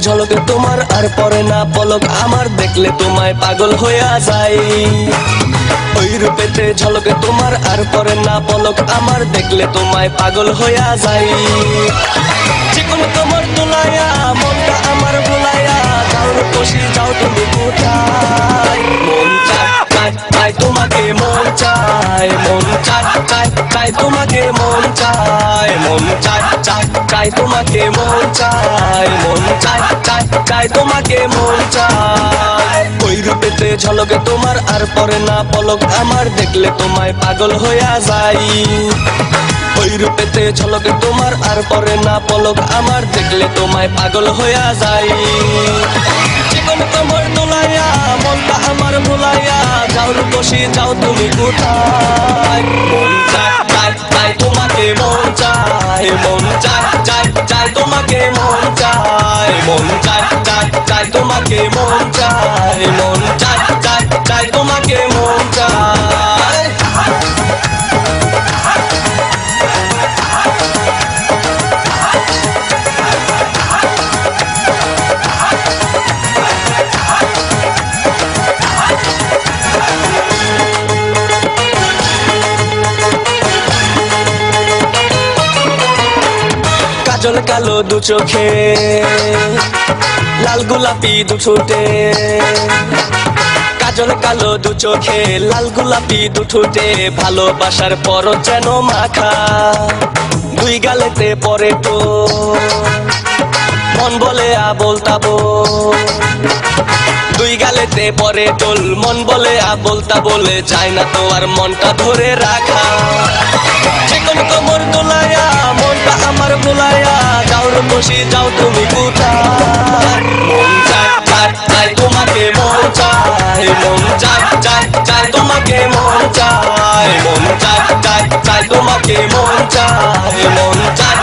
ঝলকে তোমার আর পরে না পলক আমার, দেখলে তোমায় পাগল হইয়া যাই। ওই রূপেতে ঝলকে তোমার আর পরে না পলক আমার, দেখলে তোমায় পাগল হইয়া যাই। চিকন তোমার তোলাইয়া মনটা আমার ভুলাইয়া, যাও রূপসী যাও তুমি কোথায়। মন চায় চায় চায় তোমাকে, মন চায় মন চায় চায় চায় তোমাকে, মন চায় মন চায় চায় চায় তোমাকে, মন চায় মন চায় চায় চায় তোমাকে, মন চায়। ওই রূপেতে ঝলকে তোমার আর পরে না পলক আমার, দেখলে তোমায় পাগল হইয়া যাই। ওই রূপেতে ঝলকে তোমার আর পরে না পলক আমার, দেখলে তোমায় পাগল হইয়া যাই। জীবন তোমার দোলাইয়া মনটা আমার ভুলাইয়া, যাও রূপসী যাও তুমি কোথায়। মন চায় চায় চায় তোমাকে, মন চায় মন চায় চায় চায় তোমাকে, মন চায় মন চায় চায় চায় তোমাকে, মন চায় মন চায় চায় চায় তোমাকে, মন চায়। কাজল কালো দু চোখে, লাল গোলাপি দু ঠোঁটে। কাজল কালো দু চোখে, লাল গোলাপি দু ঠোঁটে, ভালোবাসার পরশ যেন মাখা দুই গালেতে পরে তো। মন বলে আবোল তাবোল, দুই গালেতে পরে টোল, মন বলে আবোল তাবোল, যায় না তো আর মনটা ধরে রাখা। চিকন কোমর দোলাইয়া মনটা আমার ভুলাইয়া, যাও রূপসী যাও তুমি কোথায়। মন চায় চায় চায় তোমাকে, মন চায় মন চায় চায় চায় তোমাকে, মন চায় মন চায় চায় চায় তোমাকে, মন চায় মন চায়